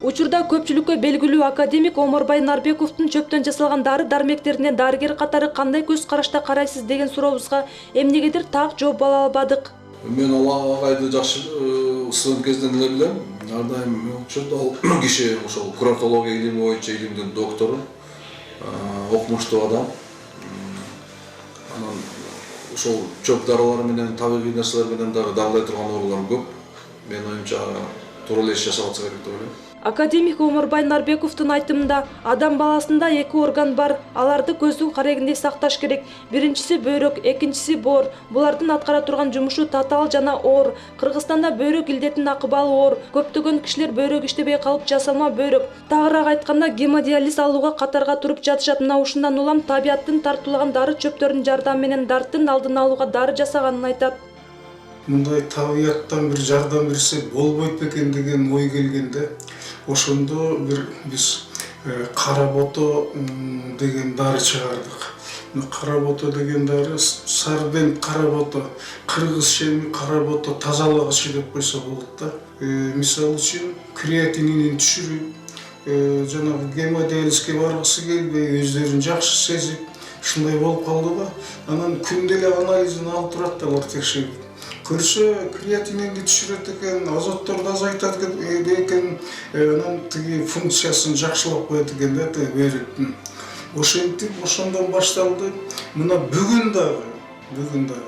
Учурда көпчүлүккө белгилүү академик Омарбай Нарбековдун чөптөн жасалган дары-дармектерине дарыгер катары кандай көз карашта карайсыз деген сурообузга эмнегедир так жооп ала албадык. Мен ал агайды жакшы студент кезден эле билем. Ар дайым ал киши ошол куратология илими боюнча илимдин доктору, окумуштуу адам. Анан ошол чөп дарылар менен табигый нерселер менен дагы дагылай турган оорулар көп. Мен оюмча туура эле иш жасалса керек деп ойлойм. Академик Омарбай Нарбековдун айтымында адам баласында 2 орган бар. Аларды көздүн карегиндей сакташ керек. Биринчиси бөйрөк, экинчиси боор. Булардын аткара турган жумушу татаал жана оор. Кыргызстанда бөйрөк илдетинин акыбалы оор. Көптөгөн кишилер бөйрөк иштебей калып жасалма бөйрөк. Тагыраак айтканда гемодиализ алууга катарга туруп жатышат. Мына ушундан улам табияттын тартуулаган дары чөптөрүнүн жардамы менен дарттын алдын алууга дары жасаганын айтат. Мындай табияттан бир жардам берсе болбойт бекен деген ой келгенде ошондо биз каработо деген дары чыгардык. Каработо деген дары Сарбент каработо, кыргыз шеми каработо тазалагычы деп койсо болот да. Мисалы үчүн креатинин түшүрүп, жанагы гемодиализге баргысы келбей, өздөрүн жакшы сезип, ушундай болуп калдыга. Анан күндө эле анализин алып турат да алар текшерип. Көрсө креатининди түшүрөт экен, азотторду азайтат экен, анан тиги функциясын жакшылап коет экен да бөйрөктүн. Ошентип ошондон башталды. Мына бүгүн дагы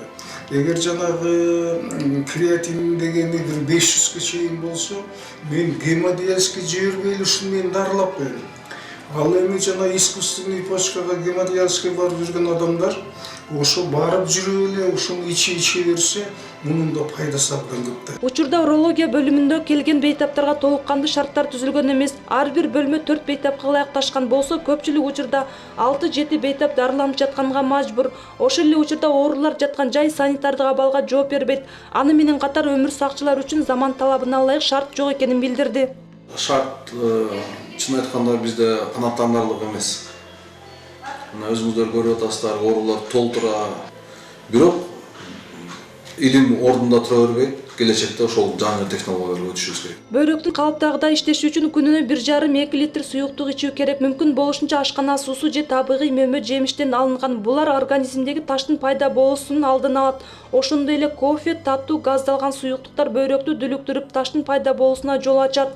эгер жанагы креатин дегени бир 500ге чейин болсо, мен гемодиализге жибербейли ушуну мен дарылап коем. Ал эми жана искусственный почкага гемодиализге барып жүргөн адамдар ошо барып жүрүп эле ушуну иче берсе, мунун да пайдасы абдан көп да. Учурда урология бөлүмүндө келген бейтаптарга толук кандуу шарттар түзүлгөн эмес. Ар бир бөлмө 4 бейтапка ылайыкташкан болсо, көпчүлүк учурда 6-7 бейтап дарыланып жатканга мажбур. Ошол эле учурда оорулар жаткан жай санитардык абалга жооп бербейт. Аны менен катар өмүр сакчылар үчүн заман талабына ылайык шарт жок экенин билдирди. Шарт чын айтканда бизде канааттандырылык эмес. Өзүңүздөр көрүп атасыздар, оорулар толтура. Бирок илим ордунда тура бербейт. Келечекте ошол жаңы технологияларга өтүшүбүз керек. Бөйрөктүн калыптагыдай иштеши үчүн күнүнө 1,5-2 литр суюктук ичүү керек. Мүмкүн болушунча ашкана суусу же табигый мөмө жемиштен алынган. Булар организмдеги таштын пайда болуусунун алдын алат. Ошондой эле кофе, таттуу, газдалган суюктуктар бөйрөктү дүлүктүрүп, таштын пайда болуусуна жол ачат.